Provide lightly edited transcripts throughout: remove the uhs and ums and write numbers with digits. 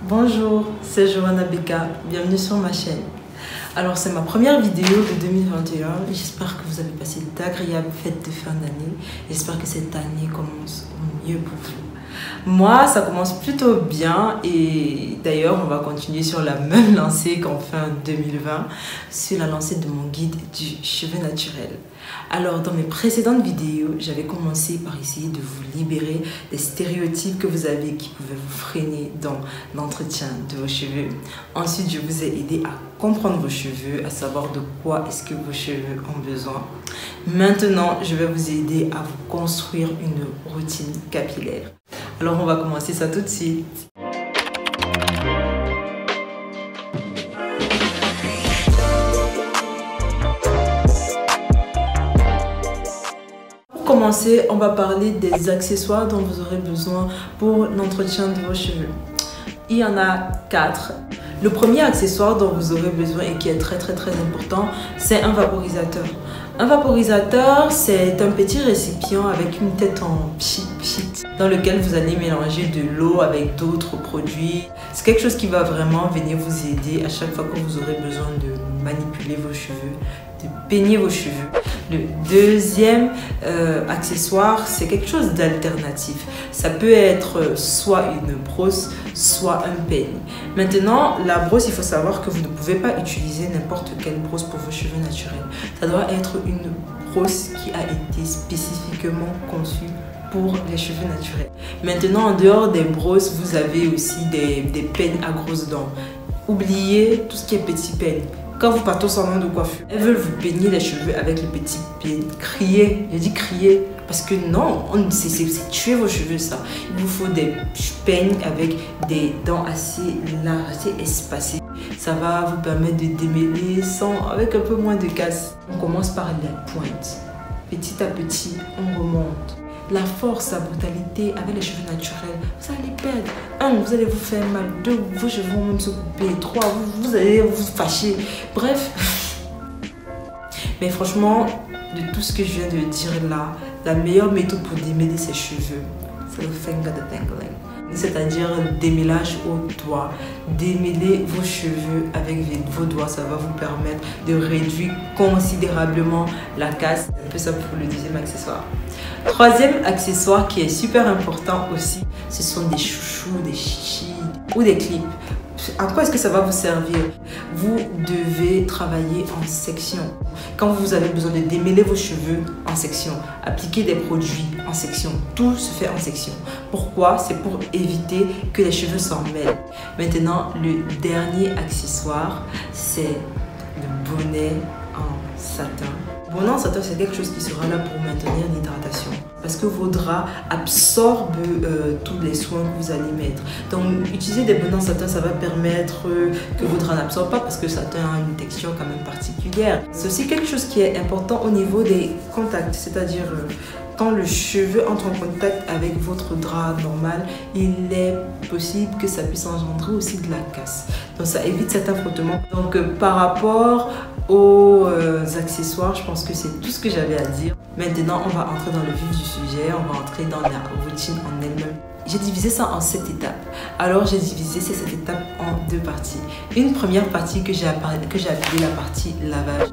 Bonjour, c'est Johanna Beka, bienvenue sur ma chaîne. Alors c'est ma première vidéo de 2021, j'espère que vous avez passé d'agréables fêtes de fin d'année, j'espère que cette année commence au mieux pour vous. Moi ça commence plutôt bien et d'ailleurs on va continuer sur la même lancée qu'en fin 2020, sur la lancée de mon guide du cheveu naturel. Alors dans mes précédentes vidéos, j'avais commencé par essayer de vous libérer des stéréotypes que vous avez qui pouvaient vous freiner dans l'entretien de vos cheveux. Ensuite, je vous ai aidé à comprendre vos cheveux, à savoir de quoi est-ce que vos cheveux ont besoin. Maintenant, je vais vous aider à vous construire une routine capillaire. Alors on va commencer ça tout de suite. Pour commencer, on va parler des accessoires dont vous aurez besoin pour l'entretien de vos cheveux. Il y en a 4. Le premier accessoire dont vous aurez besoin et qui est très important, c'est un vaporisateur. Un vaporisateur, c'est un petit récipient avec une tête en pchit dans lequel vous allez mélanger de l'eau avec d'autres produits. C'est quelque chose qui va vraiment venir vous aider à chaque fois que vous aurez besoin de manipuler vos cheveux, de peigner vos cheveux. Le deuxième accessoire, c'est quelque chose d'alternatif. Ça peut être soit une brosse, soit un peigne. Maintenant, la brosse, il faut savoir que vous ne pouvez pas utiliser n'importe quelle brosse pour vos cheveux naturels. Ça doit être une brosse qui a été spécifiquement conçue pour les cheveux naturels. Maintenant, en dehors des brosses, vous avez aussi des peignes à grosses dents. Oubliez tout ce qui est petit peigne. Quand vous partez au salon de coiffure, elles veulent vous peigner les cheveux avec le petit peigne. Criez, j'ai dit criez, parce que non, c'est tuer vos cheveux ça. Il vous faut des peignes avec des dents assez larges, assez espacées. Ça va vous permettre de démêler avec un peu moins de casse. On commence par la pointe. Petit à petit, on remonte. La force, la brutalité avec les cheveux naturels, vous allez perdre. 1, vous allez vous faire mal. 2, vos cheveux vont même se couper. 3, vous allez vous fâcher. Bref. Mais franchement, de tout ce que je viens de dire là, la meilleure méthode pour démêler ses cheveux, c'est le finger detangling. C'est-à-dire démêlage au doigt. Démêler vos cheveux avec vos doigts, ça va vous permettre de réduire considérablement la casse. C'est un peu ça pour le deuxième accessoire. Troisième accessoire qui est super important aussi, ce sont des chouchous, des chichis ou des clips. À quoi est-ce que ça va vous servir? Vous devez travailler en section. Quand vous avez besoin de démêler vos cheveux en section, appliquer des produits en section, tout se fait en section. Pourquoi? C'est pour éviter que les cheveux s'en mêlent. Maintenant, le dernier accessoire, c'est le bonnet en satin. Le bonnet en satin, c'est quelque chose qui sera là pour maintenir l'hydratation. Parce que vos draps absorbent tous les soins que vous allez mettre. Donc, utiliser des bonnets en satin, ça va permettre que vos draps n'absorbent pas parce que le satin a une texture quand même particulière. C'est aussi quelque chose qui est important au niveau des contacts, c'est-à-dire quand le cheveu entre en contact avec votre drap normal, il est possible que ça puisse engendrer aussi de la casse. Donc, ça évite certains frottements. Donc, par rapport aux accessoires, je pense que c'est tout ce que j'avais à dire. Maintenant, on va entrer dans le vif du sujet, on va entrer dans la routine en elle-même. J'ai divisé ça en 7 étapes. Alors, j'ai divisé ces 7 étapes en 2 parties. Une première partie que j'ai appelée la partie lavage.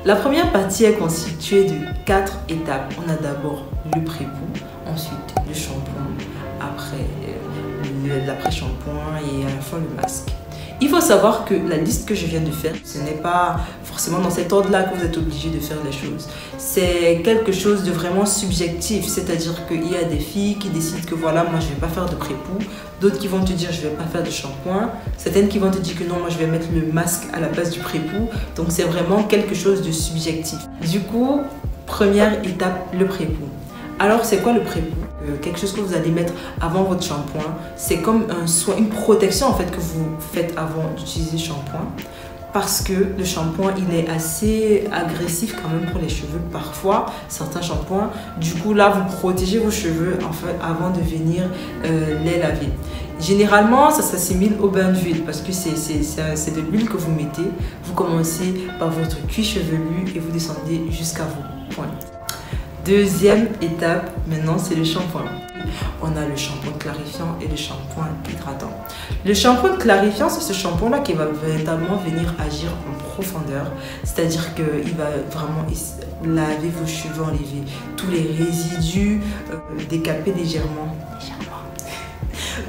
La première partie est constituée de 4 étapes. On a d'abord le pré-bout, ensuite le shampoing, après l'après-shampoing et à la fin le masque. Il faut savoir que la liste que je viens de faire, ce n'est pas forcément dans cet ordre-là que vous êtes obligé de faire les choses. C'est quelque chose de vraiment subjectif, c'est-à-dire qu'il y a des filles qui décident que voilà, moi je ne vais pas faire de pré-bout, d'autres qui vont te dire je ne vais pas faire de shampoing, certaines qui vont te dire que non, moi je vais mettre le masque à la place du pré-bout, donc c'est vraiment quelque chose de subjectif. Du coup, première étape, le pré-bout. Alors, c'est quoi le pré-bout? Quelque chose que vous allez mettre avant votre shampoing. C'est comme un soin, une protection en fait que vous faites avant d'utiliser le shampoing. Parce que le shampoing, il est assez agressif quand même pour les cheveux. Parfois, certains shampoings. Du coup, là, vous protégez vos cheveux en fait, avant de venir les laver. Généralement, ça s'assimile au bain d'huile parce que c'est de l'huile que vous mettez. Vous commencez par votre cuir chevelu et vous descendez jusqu'à vos pointes. Deuxième étape, maintenant, c'est le shampoing. on a le shampoing clarifiant et le shampoing hydratant. Le shampoing clarifiant, c'est ce shampoing-là qui va véritablement venir agir en profondeur, c'est-à-dire qu'il va vraiment laver vos cheveux, enlever tous les résidus, décaper légèrement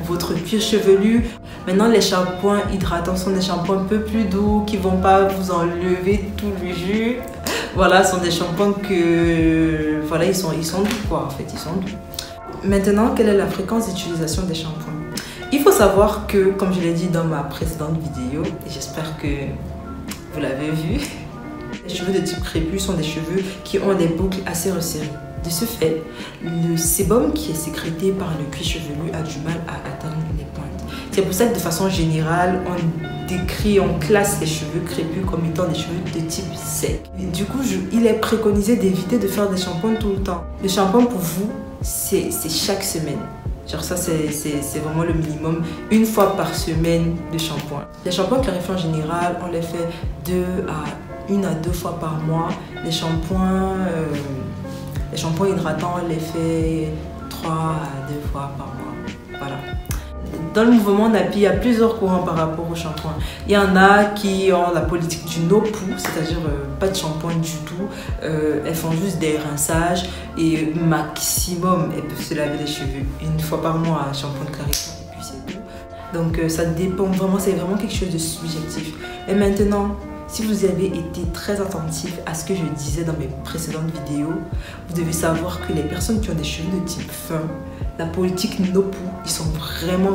votre cuir chevelu. Maintenant, les shampoings hydratants sont des shampoings un peu plus doux qui ne vont pas vous enlever tout le jus. Voilà, ce sont des shampoings que... Voilà, ils sont doux quoi, en fait, ils sont doux. Maintenant, quelle est la fréquence d'utilisation des shampoings? Il faut savoir que, comme je l'ai dit dans ma précédente vidéo, et j'espère que vous l'avez vu, les cheveux de type crépus sont des cheveux qui ont des boucles assez resserrées. De ce fait, le sébum qui est sécrété par le cuir chevelu a du mal à atteindre les pointes. C'est pour ça que de façon générale, on classe les cheveux crépus comme étant des cheveux de type sec. Et du coup, il est préconisé d'éviter de faire des shampoings tout le temps. Le shampoing pour vous, c'est chaque semaine. Genre ça, c'est vraiment le minimum, une fois par semaine de shampoing. Les shampoings clarifiants en général, on les fait 1 à 2 fois par mois. Les shampoings hydratants, on les fait 3 à 2 fois par mois. Voilà. Dans le mouvement Nappy, il y a plusieurs courants par rapport au shampoing. Il y en a qui ont la politique du no-poo, c'est-à-dire pas de shampoing du tout. Elles font juste des rinçages et maximum, elles peuvent se laver les cheveux 1 fois par mois à shampoing clarifiant et puis c'est tout. Donc ça dépend vraiment, c'est vraiment quelque chose de subjectif. Et maintenant, si vous avez été très attentif à ce que je disais dans mes précédentes vidéos, vous devez savoir que les personnes qui ont des cheveux de type fin, la politique no-poo, ils sont vraiment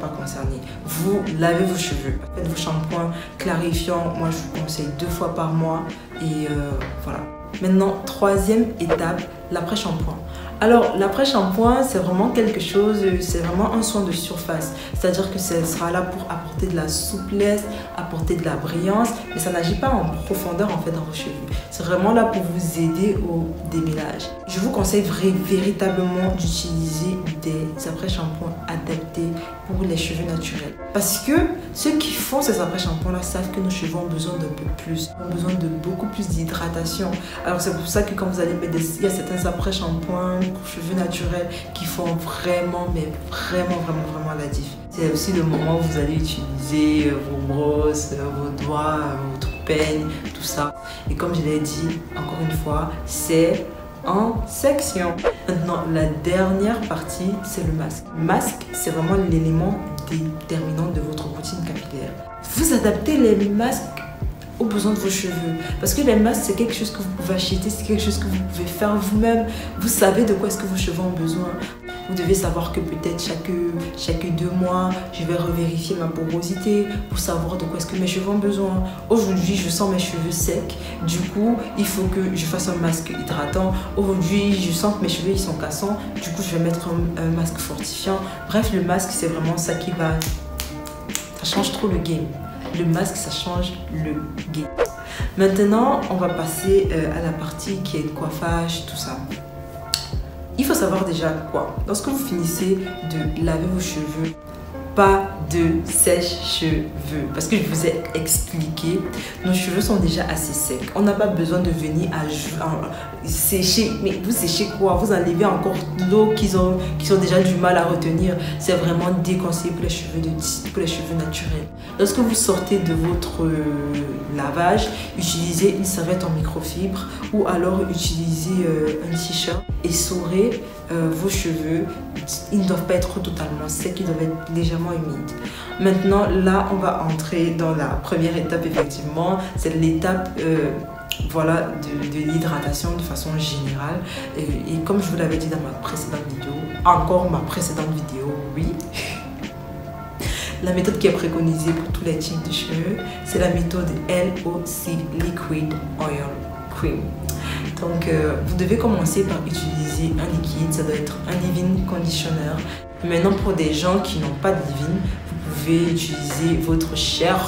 pas concernés. Vous lavez vos cheveux, faites vos shampoings clarifiants. Moi, je vous conseille 2 fois par mois et voilà. Maintenant, troisième étape, l'après-shampoing. Alors, l'après-shampoing, c'est vraiment quelque chose, c'est vraiment un soin de surface. C'est-à-dire que ce sera là pour apporter de la souplesse, apporter de la brillance, mais ça n'agit pas en profondeur en fait dans vos cheveux. C'est vraiment là pour vous aider au démêlage. Je vous conseille véritablement d'utiliser des après-shampoings adaptés pour les cheveux naturels. Parce que ceux qui font ces après-shampoings-là savent que nos cheveux ont besoin d'un peu plus, ont besoin de beaucoup plus d'hydratation. Alors c'est pour ça que quand vous allez mettre il y a certains après-shampoings pour cheveux naturels qui font vraiment la diff. C'est aussi le moment où vous allez utiliser vos brosses, vos doigts, votre peigne, tout ça. Et comme je l'ai dit, encore une fois, c'est en section. Maintenant, la dernière partie, c'est le masque. Le masque, c'est vraiment l'élément déterminant de votre routine capillaire. Vous adaptez les masques aux besoins de vos cheveux. Parce que les masques, c'est quelque chose que vous pouvez acheter, c'est quelque chose que vous pouvez faire vous-même. Vous savez de quoi est-ce que vos cheveux ont besoin. Vous devez savoir que peut-être chaque 2 mois, je vais revérifier ma porosité pour savoir de quoi est-ce que mes cheveux ont besoin. Aujourd'hui, je sens mes cheveux secs. Du coup, il faut que je fasse un masque hydratant. Aujourd'hui, je sens que mes cheveux ils sont cassants. Du coup, je vais mettre un masque fortifiant. Bref, le masque, c'est vraiment ça qui va... Ça change trop le game. Le masque, ça change le game. Maintenant, on va passer à la partie qui est le coiffage, tout ça. Il faut savoir déjà quoi. Lorsque vous finissez de laver vos cheveux, pas de sèche-cheveux. Parce que je vous ai expliqué, nos cheveux sont déjà assez secs. On n'a pas besoin de venir sécher. Mais vous séchez quoi? Vous enlevez encore l'eau qu'ils ont déjà du mal à retenir. C'est vraiment déconseillé pour les cheveux naturels. Lorsque vous sortez de votre lavage, utilisez une serviette en microfibre ou alors utilisez un t-shirt et essorez vos cheveux. Ils ne doivent pas être totalement secs, ils doivent être légèrement humides. Maintenant, là, on va entrer dans la première étape, effectivement. C'est l'étape voilà, de l'hydratation de façon générale. Et comme je vous l'avais dit dans ma précédente vidéo, oui. La méthode qui est préconisée pour tous les types de cheveux, c'est la méthode LOC, Liquid Oil Cream. Donc, vous devez commencer par utiliser un liquide, ça doit être un leave-in conditioner. Maintenant, pour des gens qui n'ont pas de leave-in, vous pouvez utiliser votre cher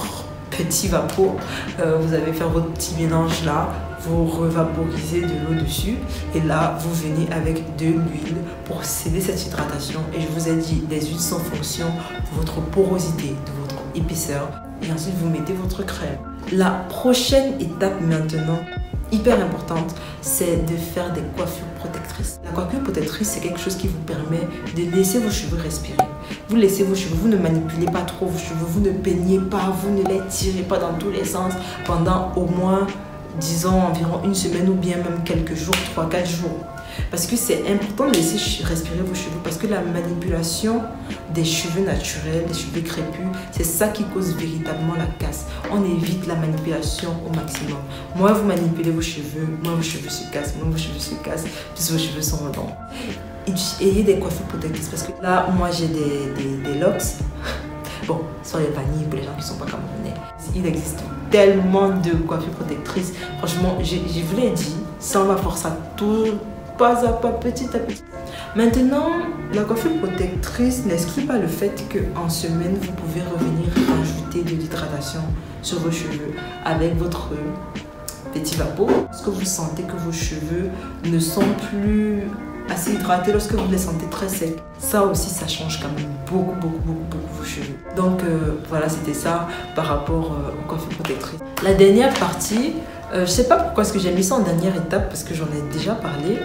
petit vapeau. Vous allez faire votre petit mélange là, vous revaporisez de l'eau dessus et là, vous venez avec de l'huile pour céder cette hydratation. Et je vous ai dit, les huiles sont en fonction de votre porosité, de votre épaisseur. Et ensuite, vous mettez votre crème. La prochaine étape maintenant, hyper importante, c'est de faire des coiffures protectrices. La coiffure protectrice, c'est quelque chose qui vous permet de laisser vos cheveux respirer. Vous laissez vos cheveux, vous ne manipulez pas trop vos cheveux, vous ne peignez pas, vous ne les tirez pas dans tous les sens pendant au moins, disons, environ une semaine ou bien même quelques jours, 3-4 jours. Parce que c'est important de laisser respirer vos cheveux, parce que la manipulation des cheveux naturels, des cheveux crépus, c'est ça qui cause véritablement la casse. On évite la manipulation au maximum. Moins vous manipulez vos cheveux, moins vos cheveux se cassent, moins vos cheveux se cassent, plus vos cheveux sont redondants. Ayez des coiffures protectrices, parce que là, moi j'ai des locks. Bon, sur les vanilles pour les gens qui ne sont pas camerounais. Il existe tellement de coiffures protectrices. Franchement, je vous l'ai dit, ça on va faire ça tout pas à pas, petit à petit. Maintenant, la coiffure protectrice n'exclut pas le fait qu'en semaine, vous pouvez revenir rajouter de l'hydratation sur vos cheveux avec votre petit vapeau. Lorsque vous sentez que vos cheveux ne sont plus assez hydratés, lorsque vous les sentez très secs, ça aussi, ça change quand même beaucoup vos cheveux. Donc voilà, c'était ça par rapport aux coiffures protectrices. La dernière partie, je sais pas pourquoi est-ce que j'ai mis ça en dernière étape, parce que j'en ai déjà parlé,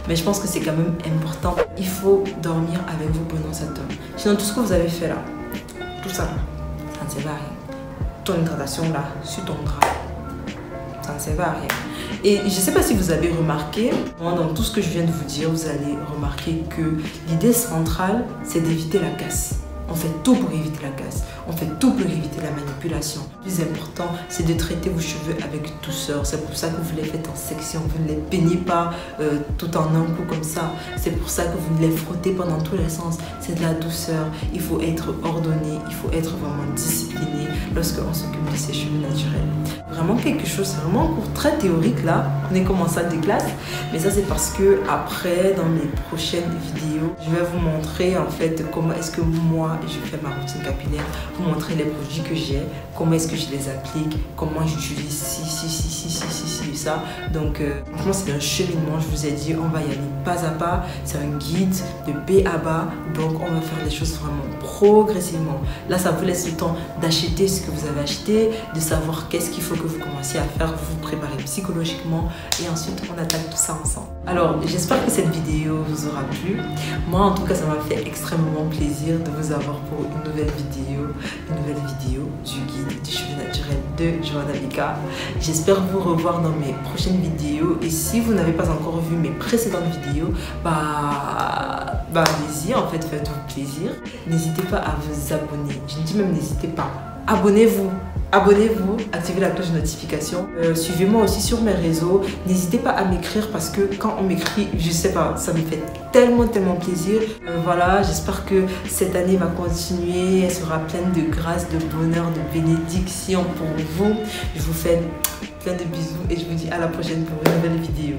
mais je pense que c'est quand même important. Il faut dormir avec vos prononcateurs. Sinon, tout ce que vous avez fait là, tout ça là, ça ne sert à rien. Ton hydratation là, sur ton drap, ça ne sert à rien. Et je ne sais pas si vous avez remarqué, moi, dans tout ce que je viens de vous dire, vous allez remarquer que l'idée centrale, c'est d'éviter la casse. On fait tout pour éviter la casse. On fait tout pour éviter la manipulation. Le plus important, c'est de traiter vos cheveux avec douceur. C'est pour ça que vous les faites en section. Vous ne les peignez pas tout en un coup comme ça. C'est pour ça que vous ne les frottez pas dans tous les sens. C'est de la douceur. Il faut être ordonné. Il faut être vraiment discipliné lorsqu'on s'occupe de ses cheveux naturels. Vraiment quelque chose, c'est vraiment un cours très théorique là. On est comme en salle de classe. Mais ça, c'est parce que après, dans mes prochaines vidéos, je vais vous montrer en fait comment est-ce que moi, je fais ma routine capillaire, vous montrer les produits que j'ai, comment est-ce que je les applique, comment j'utilise ça. Donc franchement, c'est un cheminement. Je vous ai dit, on va y aller pas à pas. C'est un guide de B à bas, donc on va faire les choses vraiment progressivement. Là, ça vous laisse le temps d'acheter ce que vous avez acheté, de savoir qu'est-ce qu'il faut que vous commenciez à faire, vous vous préparez psychologiquement et ensuite on attaque tout ça ensemble. Alors, j'espère que cette vidéo vous aura plu. Moi, en tout cas, ça m'a fait extrêmement plaisir de vous avoir pour une nouvelle vidéo du guide du cheveu naturel de Joanna Bika. J'espère vous revoir dans mes prochaines vidéos. Et si vous n'avez pas encore vu mes précédentes vidéos, allez-y, en fait, faites-vous plaisir. N'hésitez pas à vous abonner. Je dis même n'hésitez pas. Abonnez-vous. Abonnez-vous, activez la cloche de notification. Suivez-moi aussi sur mes réseaux. N'hésitez pas à m'écrire parce que quand on m'écrit, je sais pas, ça me fait tellement plaisir. Voilà, j'espère que cette année va continuer. Elle sera pleine de grâce, de bonheur, de bénédiction pour vous. Je vous fais plein de bisous et je vous dis à la prochaine pour une nouvelle vidéo.